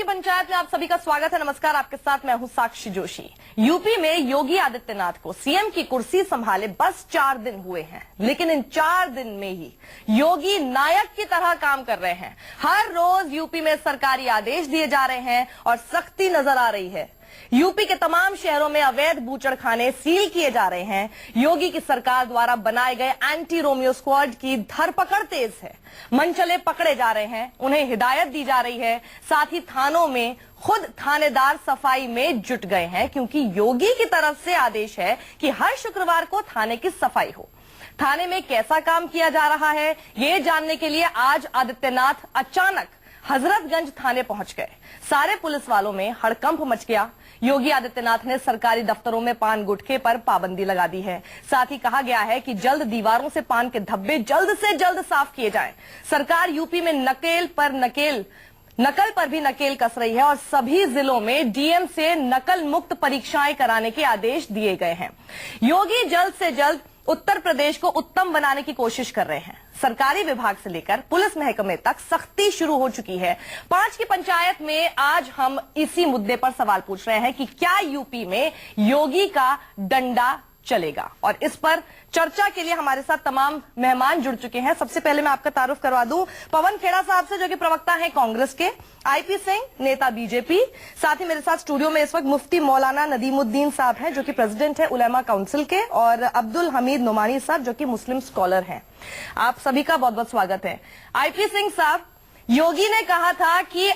की पंचायत में आप सभी का स्वागत है। नमस्कार, आपके साथ मैं हूं साक्षी जोशी। यूपी में योगी आदित्यनाथ को सीएम की कुर्सी संभाले बस 4 दिन हुए हैं, लेकिन इन 4 दिन में ही योगी नायक की तरह काम कर रहे हैं। हर रोज यूपी में सरकारी आदेश दिए जा रहे हैं और सख्ती नजर आ रही है। यूपी के तमाम शहरों में अवैध बूचड़खाने सील किए जा रहे हैं। योगी की सरकार द्वारा बनाए गए एंटी रोमियो स्क्वाड की धरपकड़ तेज है। मनचले पकड़े जा रहे हैं, उन्हें हिदायत दी जा रही है। साथ ही थानों में खुद थानेदार सफाई में जुट गए हैं, क्योंकि योगी की तरफ से आदेश है कि हर शुक्रवार को थाने की सफाई हो। थाने में कैसा काम किया जा रहा है, ये जानने के लिए आज आदित्यनाथ अचानक हजरतगंज थाने पहुंच गए। सारे पुलिस वालों में हड़कंप मच गया। योगी आदित्यनाथ ने सरकारी दफ्तरों में पान गुटखे पर पाबंदी लगा दी है। साथ ही कहा गया है कि जल्द दीवारों से पान के धब्बे जल्द से जल्द साफ किए जाएं। सरकार यूपी में नकल पर भी नकेल कस रही है और सभी जिलों में डीएम से नकल मुक्त परीक्षाएं कराने के आदेश दिए गए हैं। योगी जल्द से जल्द उत्तर प्रदेश को उत्तम बनाने की कोशिश कर रहे हैं। सरकारी विभाग से लेकर पुलिस महकमे तक सख्ती शुरू हो चुकी है। 5 की पंचायत में आज हम इसी मुद्दे पर सवाल पूछ रहे हैं कि क्या यूपी में योगी का डंडा चलेगा, और इस पर चर्चा के लिए हमारे साथ तमाम मेहमान जुड़ चुके हैं। सबसे पहले मैं आपका तारुफ करवा दूं पवन खेड़ा साहब से, जो कि प्रवक्ता हैं कांग्रेस के, आईपी सिंह नेता बीजेपी। साथ ही मेरे साथ स्टूडियो में इस वक्त मुफ्ती मौलाना नदीमुद्दीन साहब हैं, जो कि प्रेसिडेंट है उलेमा काउंसिल के, और अब्दुल हमीद नुमानी साहब, जो कि मुस्लिम स्कॉलर हैं। आप सभी का बहुत बहुत स्वागत है। आईपी सिंह साहब, योगी ने कहा था कि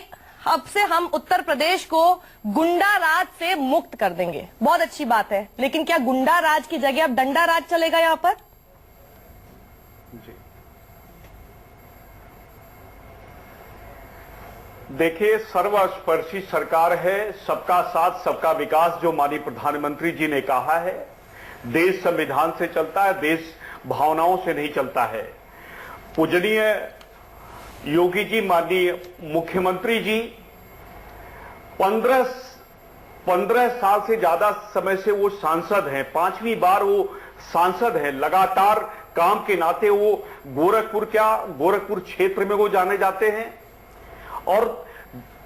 अब से हम उत्तर प्रदेश को गुंडा राज से मुक्त कर देंगे। बहुत अच्छी बात है, लेकिन क्या गुंडा राज की जगह अब डंडा राज चलेगा यहां पर? जी देखिए, सर्वस्पर्शी सरकार है, सबका साथ सबका विकास, जो माननीय प्रधानमंत्री जी ने कहा है। देश संविधान से चलता है, देश भावनाओं से नहीं चलता है। पूजनीय योगी जी, माननीय मुख्यमंत्री जी 15 साल से ज्यादा समय से वो सांसद हैं, 5वीं बार वो सांसद हैं। लगातार काम के नाते वो गोरखपुर क्षेत्र में वो जाने जाते हैं और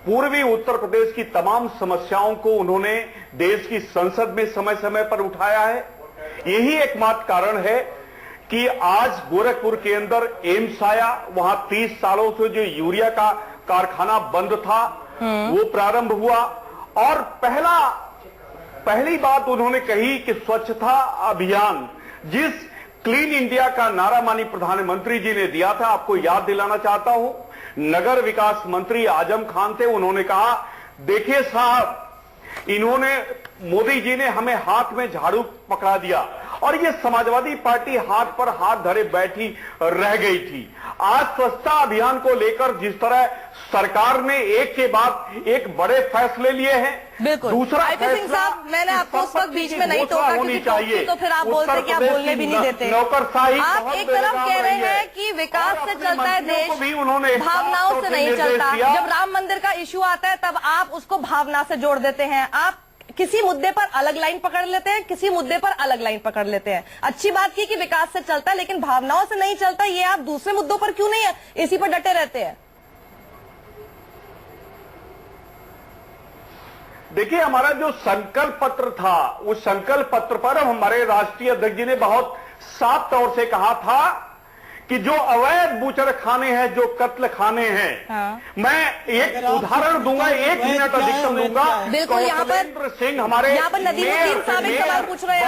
पूर्वी उत्तर प्रदेश की तमाम समस्याओं को उन्होंने देश की संसद में समय समय पर उठाया है। यही एकमात्र कारण है कि आज गोरखपुर के अंदर एम्स आया। वहां 30 सालों से जो यूरिया का कारखाना बंद था वो प्रारंभ हुआ, और पहली बात उन्होंने कही कि स्वच्छता अभियान, जिस क्लीन इंडिया का नारा माननीय प्रधानमंत्री जी ने दिया था, आपको याद दिलाना चाहता हूं। नगर विकास मंत्री आजम खान थे, उन्होंने कहा, देखिए साहब, इन्होंने मोदी जी ने हमें हाथ में झाड़ू पकड़ा दिया और ये समाजवादी पार्टी हाथ पर हाथ धरे बैठी रह गई थी। आज स्वच्छता अभियान को लेकर जिस तरह सरकार ने एक के बाद एक बड़े फैसले लिए हैं, बिल्कुल। दूसरा सिंह साहब, मैंने आपको उस वक्त बीच में नहीं टोका, होनी चाहिए, तो फिर आप बोलते कि आप बोलने भी नहीं देते। नौकरशाही आप एक तरफ कह रहे हैं कि विकास से चलता है देश, भावनाओं से नहीं चलता। जब राम मंदिर का इश्यू आता है तब आप उसको भावना से जोड़ देते हैं। आप किसी मुद्दे पर अलग लाइन पकड़ लेते हैं, किसी मुद्दे पर अलग लाइन पकड़ लेते हैं। अच्छी बात की कि विकास से चलता है, लेकिन भावनाओं से नहीं चलता, ये आप दूसरे मुद्दों पर क्यों नहीं है इसी पर डटे रहते हैं? देखिए, हमारा जो संकल्प पत्र था, उस संकल्प पत्र पर हमारे राष्ट्रीय अध्यक्ष जी ने बहुत साफ तौर से कहा था कि जो अवैध बूचड़ खाने हैं, जो कत्ल खाने हैं, मैं एक उदाहरण दूंगा, 1 मिनट अधिकतम दूंगा। बिल्कुल, यहाँ पर सिंह हमारे नदीमुद्दीन साहब एक सवाल पूछ रहे हैं,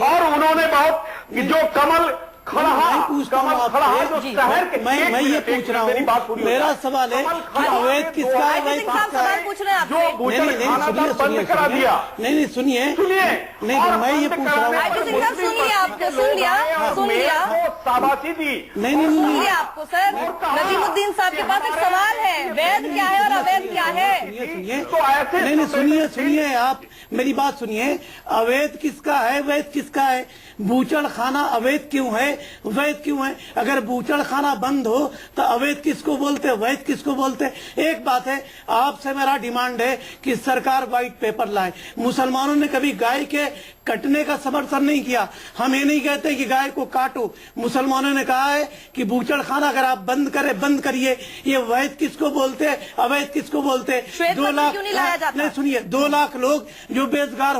और उन्होंने बहुत जो कमल खड़ा जो शहर के, मैं ये पूछ रहा हूँ, मेरा सवाल है कि अवैध किसका है, अवैध किसका है, जो बूचड़खाना बंद करा दिया। नहीं सुनिए, नहीं मैं ये पूछ रहा हूँ, सुन लिया, शाबाशी दी। नहीं आपको सर, नदीमुद्दीन साहब के पास एक सवाल है, वैध क्या है और अवैध क्या है? सुनिए, नहीं सुनिए, आप मेरी बात सुनिए। अवैध किसका है, वैध किसका है? बूचड़ खाना अवैध क्यों है? वैध क्यों है? अगर बूचड़ खाना बंद हो तो अवैध किसको बोलते, वैध किसको बोलते? एक बात है, आपसे मेरा डिमांड है कि सरकार व्हाइट पेपर लाए। मुसलमानों ने कभी गाय के कटने का समर्थन नहीं किया। हम ये नहीं कहते कि गाय को काटो। मुसलमानों ने कहा है कि बूचड़ खाना अगर आप बंद करिए। ये वैध किसको बोलते, अवैध किसको बोलते? 2 लाख क्यों नहीं लाया जाता? नहीं, सुनिए, 2 लाख लोग जो बेरोजगार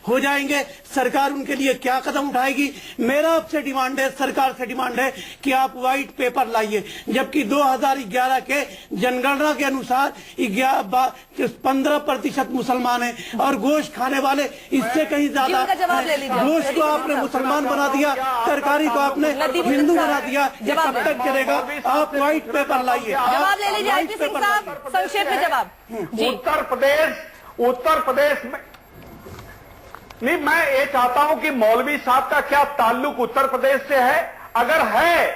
हो जाएंगे, सरकार उनके लिए क्या कदम उठाएगी? मेरा आपसे डिमांड है, सरकार से डिमांड है कि आप व्हाइट पेपर लाइए। जबकि 2011 के जनगणना के अनुसार 15% मुसलमान हैं और गोश्त खाने वाले इससे कहीं ज्यादा। गोश्त को आपने मुसलमान बना दिया, तरकारी को आपने हिंदू बना दिया। कब तक चलेगा? आप व्हाइट पेपर लाइए। जवाब ले लीजिए आईपी सिंह साहब, संक्षेप में जवाब। उत्तर प्रदेश में नहीं, मैं ये चाहता हूं कि मौलवी साहब का क्या ताल्लुक उत्तर प्रदेश से है? अगर है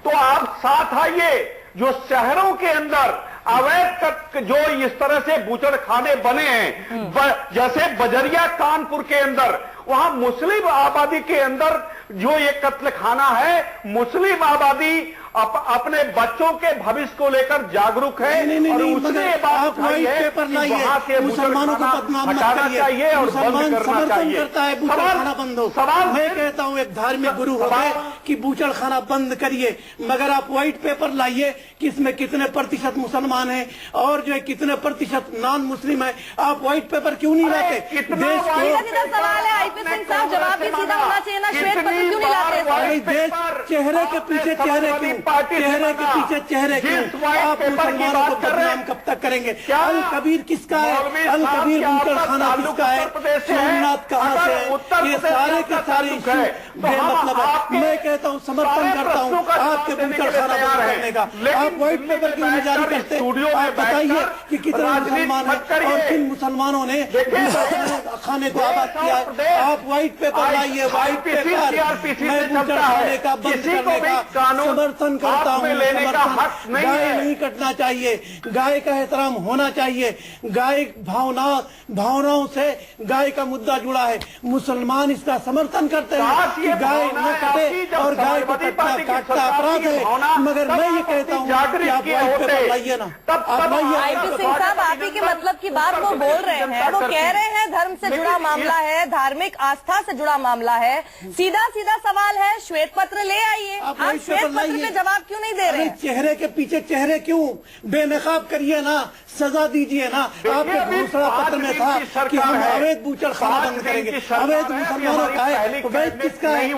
तो आप साथ आइए। जो शहरों के अंदर अवैध जो इस तरह से बूचड़ खाने बने हैं, जैसे बजरिया कानपुर के अंदर, वहां मुस्लिम आबादी के अंदर जो ये कत्ल खाना है, मुस्लिम आबादी अपने बच्चों के भविष्य को लेकर जागरूक है। और उसने आप व्हाइट पेपर लाइए, मुसलमानों को बदनाम मत करिए। मुसलमान समर्थन करता है बूचड़ खाना बंद हो। मैं कहता हूं एक धार्मिक गुरु होकर कि बूचड़ खाना बंद करिए, मगर आप व्हाइट पेपर लाइए कि इसमें कितने प्रतिशत मुसलमान हैं और जो है कितने प्रतिशत नॉन मुस्लिम है। आप व्हाइट पेपर क्यों नहीं लाते? देश को सवाल है आईपी सिंह साहब, जवाब भी सीधा होना चाहिए ना। श्वेत पत्र क्यों नहीं लाते? देश चेहरे के पीछे चेहरे क्यों? चेहरे के पीछे चेहरे क्यों? आप मुसलमानों को बदनाम कब तक करेंगे? अल कबीर किसका है? अल कबीर बूचड़ खाना किसका है? सोमनाथ कहां से है? ये सारे के सारे इश्यू बेमतलब है। मैं कहता हूं, समर्थन करता हूं आपके बूचड़ खाना बंद करने का। आप व्हाइट पेपर क्यों नहीं जारी करते? आप बताइए कि कितने मुसलमान हैं और किन मुसलमानों ने खाने को आबाद किया है। आप व्हाइट पेपर लाइए, व्हाइट पेपर। मैं बूचड़ खाने का बंद करने का समर्थन करता हूं। गाय नहीं कटना चाहिए, गाय का एहतराम होना चाहिए। गाय भावनाओं से गाय का मुद्दा जुड़ा है। मुसलमान इसका समर्थन करते हैं कि गाय न कटे और गाय को काटना अपराध है। मगर मैं ये कहता हूँ कि आप व्हाइट पेपर लाइए ना। आईपी सिंह साहब, आप ही के मतलब की बात वो बोल रहे हैं। वो कह रहे हैं धर्म से जुड़ा मामला है, धार्मिक आस्था से जुड़ा मामला है। सीधा सीधा सवाल है, श्वेत पत्र ले आइए। आप श्वेत पत्र पे जवाब क्यों नहीं दे रहे? चेहरे के पीछे चेहरे क्यों? बेनकाब करिए ना, सजा दीजिए ना। आपके घोषणा पत्र में था कि हम अवैध बूचड़ खाना बंद करेंगे। अवैध मुसलमानों का है, वैध किसका है?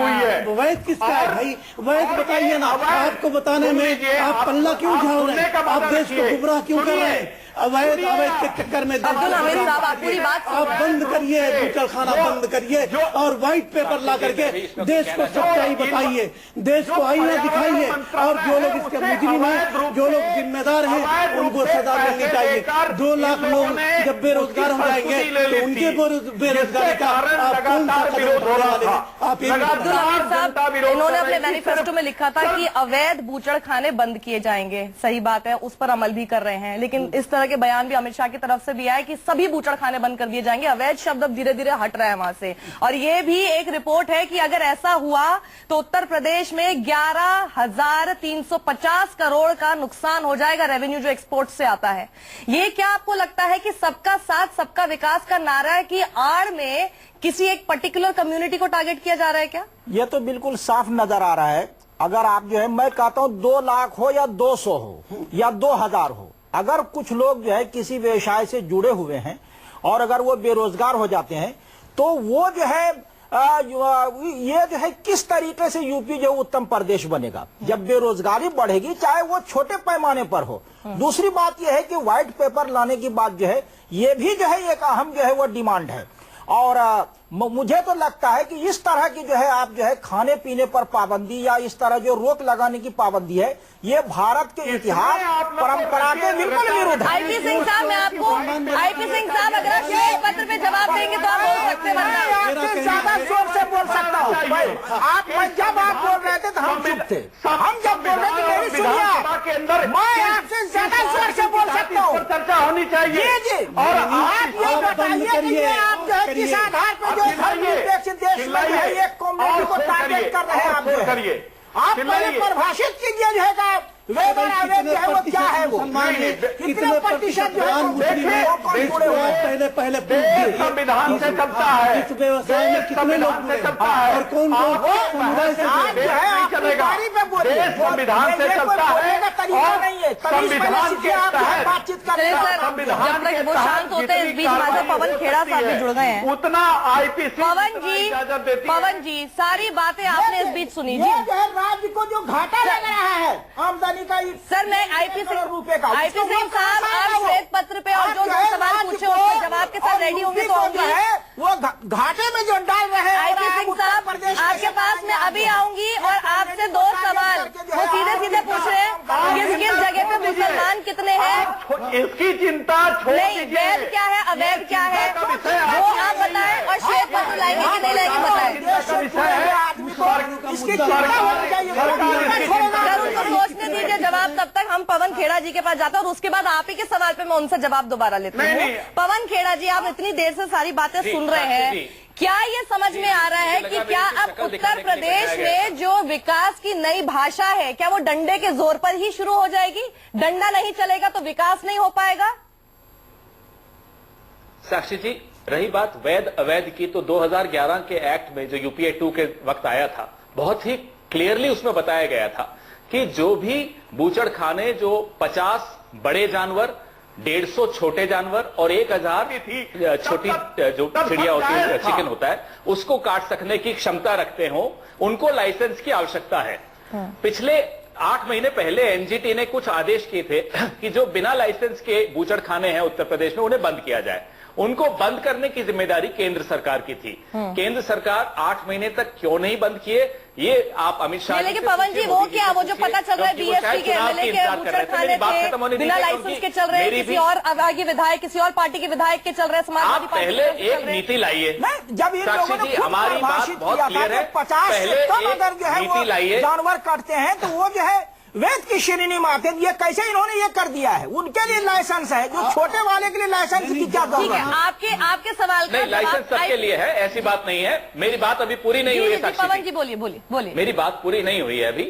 वैध किसका है भाई? वैध बताइए ना। आपको बताने में आप पल्ला क्यों झाड़ रहे हैं? आप देश को गुमराह क्यों कर रहे हैं? अवैध के चक्कर में आप बंद करिए, बूचड़ खाना बंद करिए और व्हाइट पेपर ला करके देश को सच्चाई बताइए, देश को आईना दिखाइए। और जो लोग इसके मुजरिम हैं, जो लोग जिम्मेदार हैं, उनको सजा मिलनी चाहिए। 2 लाख लोग जब बेरोजगार हो जाएंगे तो उनके बेरोजगारी का आप कौन सा कदम उठाने वाले हैं? आप अब्दुल हमीद साहब, इन्होंने अपने मैनिफेस्टो में लिखा था कि अवैध बूचड़ खाने बंद किए जाएंगे। सही बात है, उस पर अमल भी कर रहे हैं, लेकिन इस तरह के बयान भी अमित शाह की तरफ से भी आए कि सभी बूचड़ खाने बंद कर दिए जाएंगे। अवैध शब्द अब धीरे धीरे हट रहा है वहां से। और ये भी एक रिपोर्ट है कि अगर ऐसा हुआ तो उत्तर प्रदेश में 11,350 करोड़ का नुकसान हो जाएगा, रेवेन्यू जो एक्सपोर्ट से आता है। ये क्या आपको लगता है कि सबका साथ सबका विकास का नारा की आड़ में किसी एक पर्टिकुलर कम्युनिटी को टारगेट किया जा रहा है क्या? ये तो बिल्कुल साफ नजर आ रहा है। अगर आप जो है, मैं कहता हूं 2 लाख हो या 200 हो या 2000 हो, अगर कुछ लोग जो है किसी व्यवसाय से जुड़े हुए हैं और अगर वो बेरोजगार हो जाते हैं तो वो जो है ये जो है किस तरीके से यूपी जो उत्तम प्रदेश बनेगा जब बेरोजगारी बढ़ेगी, चाहे वो छोटे पैमाने पर हो। दूसरी बात यह है कि व्हाइट पेपर लाने की बात जो है ये भी जो है एक अहम जो है वो डिमांड है। और मुझे तो लगता है कि इस तरह की जो है आप जो है खाने पीने पर पाबंदी या इस तरह जो रोक लगाने की पाबंदी है, ये भारत के इतिहास परंपरा के बिल्कुल विरुद्ध है। आईपी सिंह साहब, मैं आपको आईपी सिंह साहब, अगर आप श्वेत पत्र पे जवाब देंगे तो आप बोल सकते हैं। आपसे ज्यादा जोर से बोल सकता हूँ भाई। जब आप बोल रहे थे तो हम चुप थे, हम जब बोल रहे थे मेरी सुनिए, मैं आपसे ज्यादा जोर से बोल सकता हूँ। चर्चा होनी चाहिए। और आप ये बताइए कि ये आप जो है किस आधार पर जो धर्मनिरपेक्ष देश में जो है एक कम्युनिटी को टारगेट कर रहे हैं, आप जो है आप पहले परिभाषित कीजिए जो है वेद और अवैध जो है वो क्या है, वो कितने प्रतिशत जो है पहले संविधान से चलता है, इस व्यवसाय में कितने लोग जुड़े हैं और कौन समुदाय से आप जो है आप बीमारी पे बोलिए, संविधान से चलता है तरीका नहीं है, संविधान के तहत बातचीत चलिए कर सर, जब तक वो शांत होते हैं इस बीच हमारे पवन खेड़ा साहब भी जुड़ गए हैं। उतना आईपीसी पवन जी सारी बातें आपने इस बीच सुनी जी। ये जो है राज्य को जो घाटा लग रहा है आमदनी का, सर मैं आईपी सिंह साहब आप श्वेत पत्र पे और जो सवाल पूछे उसके जवाब के साथ रेडी होंगे तो जो है वो घाटे में जो डाल रहे हैं। आईपी सिंह साहब आपके पास मैं अभी आऊंगी और आपसे दो सवाल वो सीधे सीधे पूछ रहे हैं, किस किस जगह पे मुसलमान कितने हैं, इसकी चिंता नहीं वैध क्या है अवैध क्या है वो आप बताएं, और श्वेत पत्र लाएंगे कि नहीं लाएंगे बताएं। इसकी चिंता होनी चाहिए, उनको सोचने दीजिए जवाब, तब तक हम पवन खेड़ा जी के पास जाते हैं और उसके बाद आप ही के सवाल पे मैं उनसे जवाब दोबारा लेती हूँ। पवन खेड़ा जी आप इतनी देर से सारी बातें सुन रहे हैं, क्या ये समझ में आ रहा है कि क्या अब उत्तर प्रदेश में जो विकास की नई भाषा है क्या वो डंडे के जोर पर ही शुरू हो जाएगी? डंडा नहीं चलेगा तो विकास नहीं हो पाएगा? साक्षी जी, रही बात वैध अवैध की, तो 2011 के एक्ट में जो यूपीए 2 के वक्त आया था बहुत ही क्लियरली उसमें बताया गया था कि जो भी बूचड़ खाने जो 50 बड़े जानवर, 150 छोटे जानवर और 1000 छोटी जो चिड़िया होती है, चिकन होता है, उसको काट सकने की क्षमता रखते हो, उनको लाइसेंस की आवश्यकता है। पिछले 8 महीने पहले एनजीटी ने कुछ आदेश किए थे कि जो बिना लाइसेंस के बूचड़ खाने हैं उत्तर प्रदेश में उन्हें बंद किया जाए। उनको बंद करने की जिम्मेदारी केंद्र सरकार की थी। केंद्र सरकार 8 महीने तक क्यों नहीं बंद किए, ये आप अमित शाह लेकिन पवन जी वो क्या, वो जो पता चल रहा है बीएसपी के एमएलए के बूचड़ खाने थे बिना लाइसेंस के चल रहे हैं, किसी और आगे विधायक किसी और पार्टी के विधायक के चल रहे हैं, समाजवादी पार्टी पहले एक नीति लाइए। जब इन लोगों ने हमारी बात बहुत क्लियर है, 50 से कम अगर जो है नीति लाइए, जानवर काटते हैं तो वो जो है वेद की श्रेणी में आते हैं। ये कैसे इन्होंने ये कर दिया है, उनके लिए लाइसेंस है, जो छोटे वाले के लिए लाइसेंस की क्या ठीक है, आपके सवाल का नहीं, लाइसेंस सबके लिए है, ऐसी बात नहीं है। मेरी बात अभी पूरी नहीं हुई है साक्षी पवन जी, बोलिए। मेरी बात पूरी नहीं हुई है अभी।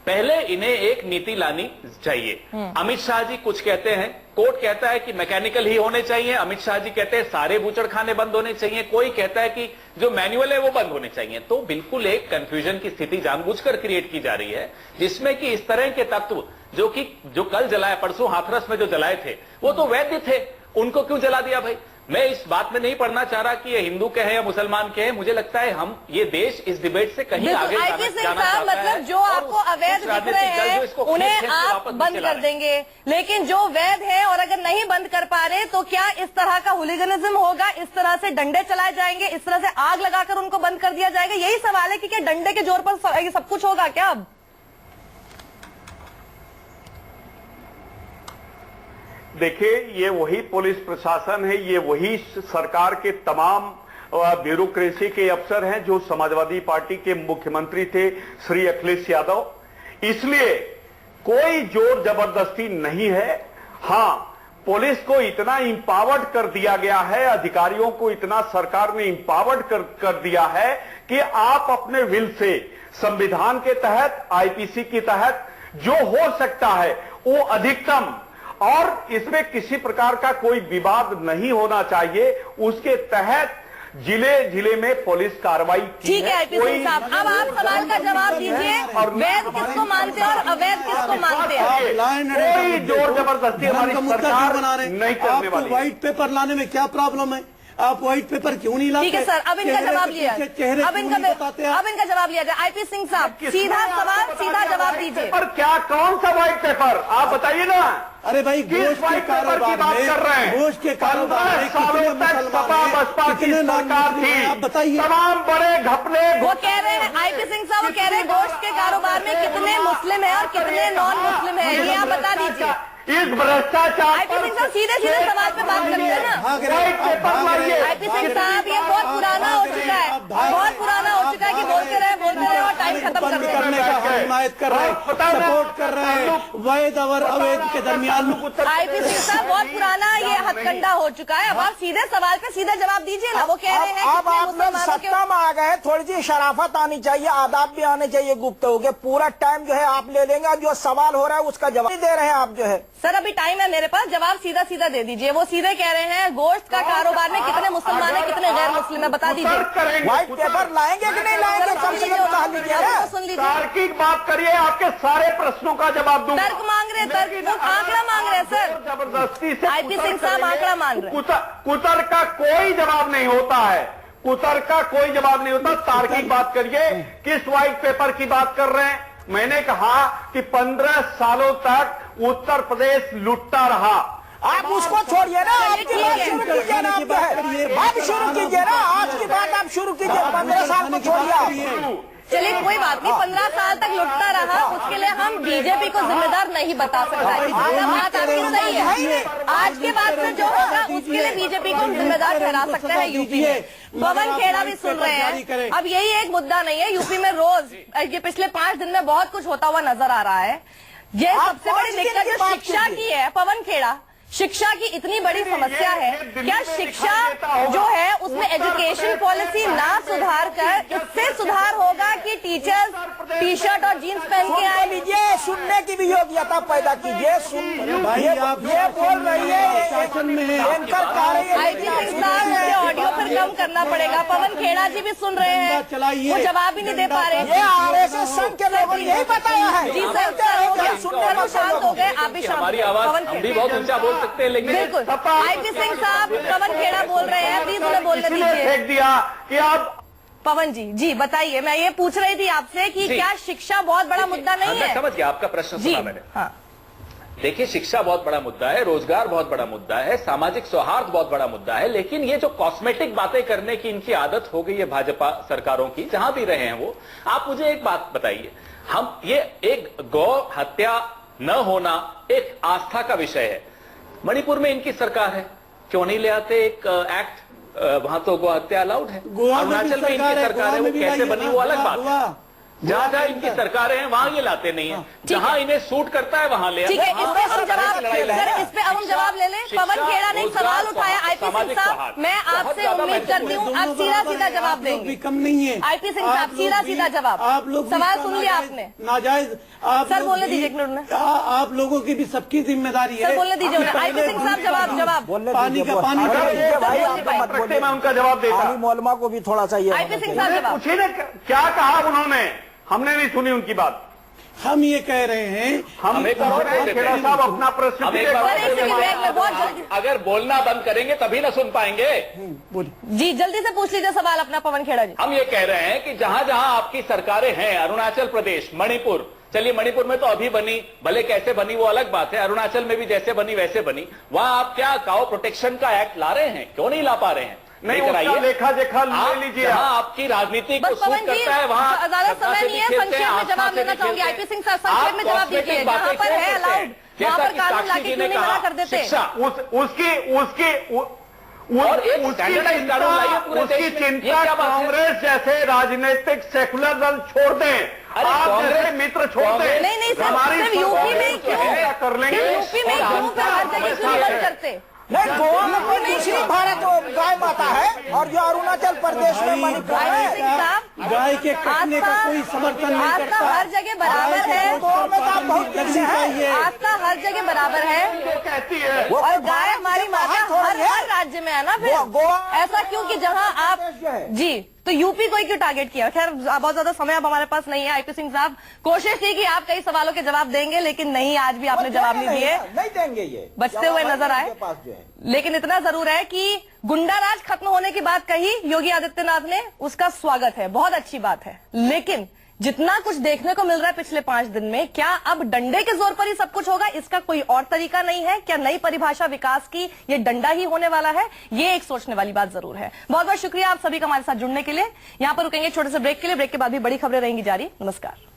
पहले इन्हें एक नीति लानी चाहिए। अमित शाह जी कुछ कहते हैं, कोर्ट कहता है कि मैकेनिकल ही होने चाहिए, अमित शाह जी कहते हैं सारे बूचड़ खाने बंद होने चाहिए, कोई कहता है कि जो मैनुअल है वो बंद होने चाहिए। तो बिल्कुल एक कंफ्यूजन की स्थिति जानबूझकर क्रिएट की जा रही है, जिसमें कि इस तरह के तत्व जो कल जलाए, परसों हाथरस में जो जलाए थे वो तो वैध थे, उनको क्यों जला दिया भाई? मैं इस बात में नहीं पढ़ना चाह रहा कि ये हिंदू के हैं या मुसलमान के हैं। मुझे लगता है हम ये देश इस डिबेट से कहीं आगे जाना चाहता है। मतलब जो आपको अवैध दिख रहे हैं उन्हें आप बंद कर देंगे, लेकिन जो वैध है और अगर नहीं बंद कर पा रहे तो क्या इस तरह का हुलिगनिज्म होगा, इस तरह से डंडे चलाए जाएंगे, इस तरह से आग लगाकर उनको बंद कर दिया जाएगा? यही सवाल है कि क्या डंडे के जोर पर सब कुछ होगा क्या अब? देखिए, ये वही पुलिस प्रशासन है, ये वही सरकार के तमाम ब्यूरोक्रेसी के अफसर हैं जो समाजवादी पार्टी के मुख्यमंत्री थे श्री अखिलेश यादव। इसलिए कोई जोर जबरदस्ती नहीं है। हां, पुलिस को इतना इंपावर्ड कर दिया गया है, अधिकारियों को इतना सरकार ने इंपावर्ड कर दिया है कि आप अपने विल से संविधान के तहत, आईपीसी के तहत जो हो सकता है वो अधिकतम, और इसमें किसी प्रकार का कोई विवाद नहीं होना चाहिए, उसके तहत जिले में पुलिस कार्रवाई की। ठीक है आईपी सिंह साहब, अब आप सवाल का जवाब दीजिए, वैध किसको मानते हैं और अवैध किसको मानते हैं? कोई जोर जबरदस्ती हमारी सरकार नहीं करने वाली। व्हाइट पेपर लाने में क्या प्रॉब्लम है? आप व्हाइट पेपर क्यों नहीं लाते? ठीक है सर, अब इनका जवाब लिया जाए, अब इनका जवाब लिया जाए। आईपी सिंह साहब, सीधा सवाल सीधा जवाब दीजिए। पर क्या, कौन सा व्हाइट पेपर आप बताइए ना। अरे भाई, गोश्त के कारोबार में, गोश्त के कारोबार में सालों तक सपा बसपा की सरकार थी, आप बताइए। तमाम बड़े घपले वो कह रहे हैं, आईपी सिंह साहब वो कह रहे हैं गोश्त के कारोबार में कितने मुस्लिम है और कितने नॉन मुस्लिम है, ये आप बता दीजिए। इस भ्रष्टाचार आईपी सिंह साहब सीधे सवाल पे बात करते हैं ना। आईपी सिंह साहब ये बहुत पुराना हो चुका है, बहुत पुराना हो चुका है कि बोलते रहे और टाइम खत्म कर रहे हैं। हिमायत कर रहे हैं, सपोर्ट कर रहे हैं, वैध और अवैध के दरमियान। आईपी सिंह साहब, बहुत पुराना ये हथकंडा हो चुका है। अब आप सीधे सवाल पे सीधा जवाब दीजिए ना। वो कह रहे हैं अब आप लोग सत्ता में आ गए, थोड़ी सी शराफत आनी चाहिए, आदाब भी आने चाहिए गुफ्तगू के। पूरा टाइम जो है आप ले लेंगे, जो सवाल हो रहा है उसका जवाब नहीं दे रहे हैं आप जो है। सर अभी टाइम है मेरे पास, जवाब सीधा सीधा दे दीजिए। वो सीधे कह रहे हैं गोश्त का कारोबार में कितने मुसलमान है, कितने गैर मुस्लिम है, बता दीजिए। व्हाइट पेपर लाएंगे कि नहीं लाएंगे, कम से कम कहा लीजिए। सुन लीजिए, तार्किक बात करिए, आपके सारे प्रश्नों का जवाब दूंगा। तर्क मांग रहे, तर्क, वो आंकड़ा मांग रहे हैं सर। जबरदस्ती से आईपी सिंह साहब आंकड़ा मान रहे हैं। कुतर का कोई जवाब नहीं होता है, कुतर का कोई जवाब नहीं होता। तार्किक बात करिए, किस व्हाइट पेपर की बात कर रहे हैं? मैंने कहा कि 15 सालों तक उत्तर प्रदेश लुटता रहा। आप उसको छोड़िए ना, आपकी बात शुरू कीजिए ना, आप शुरू कीजिए ना, आज की बात आप शुरू कीजिए। 15 साल को छोड़िए। चलिए कोई बात नहीं, 15 साल तक लुटता रहा, उसके लिए हम बीजेपी को जिम्मेदार नहीं बता सकता। इसका बात आपकी सही है। आज के बाद में जो होगा उसके लिए बीजेपी को हम जिम्मेदार ठहरा सकते हैं यूपी में। पवन खेड़ा भी सुन रहे हैं। अब यही एक मुद्दा नहीं है, यूपी में रोज ये पिछले 5 दिन में बहुत कुछ होता हुआ नजर आ रहा है। ये सबसे बड़ी दिक्कत जो शिक्षा की है, पवन खेड़ा, शिक्षा की इतनी बड़ी समस्या है। क्या शिक्षा जो है उसमें एजुकेशन पॉलिसी ना सुधार कर इससे सुधार होगा कि टीचर्स टी शर्ट और जीन्स पहन के आए? लीजिए, सुनने की भी योग्यता पैदा कीजिए। ये बोल रही है आईपी सिंह साहब, मुझे ऑडियो पर कम करना पड़ेगा। पवन खेड़ा जी भी सुन रहे हैं, वो जवाब ही नहीं दे पा रहे। ये आरएसएस संघ के लोगों ने यही बताया है। जी सर, सुनकर शांत हो गए, आप भी शांत। हमारी आवाज हम भी बहुत ऊंचा बोल सकते हैं, लेकिन बिल्कुल। आईपी सिंह साहब, पवन खेड़ा बोल रहे हैं, प्लीज उन्हें बोलने दीजिए। फेंक दिया कि आप पवन जी बताइए। मैं ये पूछ रही थी आपसे कि क्या शिक्षा बहुत बड़ा मुद्दा नहीं है? समझ गया आपका प्रश्न, सुना मैंने। हाँ। देखिए, शिक्षा बहुत बड़ा मुद्दा है, रोजगार बहुत बड़ा मुद्दा है, सामाजिक सौहार्द बहुत बड़ा मुद्दा है, लेकिन ये जो कॉस्मेटिक बातें करने की इनकी आदत हो गई है भाजपा सरकारों की, जहां भी रहे हैं वो। आप मुझे एक बात बताइए, हम ये एक गौ हत्या न होना एक आस्था का विषय है। मणिपुर में इनकी सरकार है, क्यों नहीं ले आते एक एक्ट? वहां तो गौ हत्या अलाउड है। अरुणाचल में इनकी सरकार है, वो कैसे बनी वो अलग बात है। जहां जहां इनकी सरकारें हैं वहां ये लाते नहीं है, जहां इन्हें सूट करता है वहां ले आते हैं। ठीक है, इस पे हम जवाब ले लें। पवन खेड़ा ने एक सवाल उठाया। आईपी सिंह साहब, मैं आपसे उम्मीद करती हूँ आप सीधा जवाब देंगे। कम नहीं है आईपी सिंह साहब, सीधा जवाब। आप लोग सवाल सुन लिया आपने? नाजायज सर बोलने दीजिए एक मिनट। आप लोगों की भी सबकी जिम्मेदारी है। सर बोलने दीजिए उन्हें। आईपी सिंह साहब जवाब। पानी का पानी मैं उनका जवाब देता। मोलमा को भी थोड़ा सा ये आईपी सिंह साहब जवाब। पूछिए ना, क्या कहा उन्होंने? हमने नहीं सुनी उनकी बात। हम ये कह रहे हैं, हम खेड़ा साहब अपना प्रश्न अगर बोलना बंद करेंगे तभी ना सुन पाएंगे। जी जल्दी से पूछ लीजिए सवाल अपना पवन खेड़ा जी। हम ये कह रहे हैं कि जहां जहां आपकी सरकारें हैं, अरुणाचल प्रदेश, मणिपुर, चलिए मणिपुर में तो अभी बनी, भले कैसे बनी वो अलग बात है, अरुणाचल में भी जैसे बनी वैसे बनी, वहां आप क्या काउ प्रोटेक्शन का एक्ट ला रहे हैं? क्यों नहीं ला पा रहे हैं? नहीं, उसका लेखा जोखा ले लीजिए। जहां आपकी राजनीति को सूट करता है वहां ज्यादा समय नहीं है, संक्षेप में जवाब देना चाहूंगी। आईपी सिंह साहब संक्षेप में जवाब दीजिए। जहां पर है अलाउड वहां पर कानून लाके क्यों नहीं मना कर देते? उसकी चिंता कांग्रेस जैसे राजनीतिक सेकुलर दल छोड़ दें, आप जैसे मित्र छोड़ दें। नहीं सर, सिर्फ यूपी में क्यों कर लेंगे? यूपी में क्यों फिर हर जगह क्यों बंद करते? नहीं, गोवा में कोई दूसरी भारत गाय माता है और जो अरुणाचल प्रदेश में मणिपुर है, गाय के कटने का कोई समर्थन नहीं करता। आस्था हर जगह बराबर है। गोवा में तो बहुत पीछे है। आस्था हर जगह बराबर है कहती है, और गाय हमारी माता हर राज्य में है ना। फिर ऐसा क्यों कि जहां आप जी, तो यूपी को ही क्यों टारगेट किया? खैर बहुत ज्यादा समय अब हमारे पास नहीं है। आईपी सिंह साहब, कोशिश थी कि आप कई सवालों के जवाब देंगे, लेकिन नहीं, आज भी आपने जवाब नहीं दिए। नहीं देंगे, ये बचते हुए नजर आए। लेकिन इतना जरूर है कि गुंडा राज खत्म होने की बात कही योगी आदित्यनाथ ने, उसका स्वागत है, बहुत अच्छी बात है। लेकिन जितना कुछ देखने को मिल रहा है पिछले 5 दिन में, क्या अब डंडे के जोर पर ही सब कुछ होगा? इसका कोई और तरीका नहीं है? क्या नई परिभाषा विकास की ये डंडा ही होने वाला है? ये एक सोचने वाली बात जरूर है। बहुत बहुत शुक्रिया आप सभी का हमारे साथ जुड़ने के लिए। यहां पर रुकेंगे छोटे से ब्रेक के लिए। ब्रेक के बाद भी बड़ी खबरें रहेंगी जारी। नमस्कार।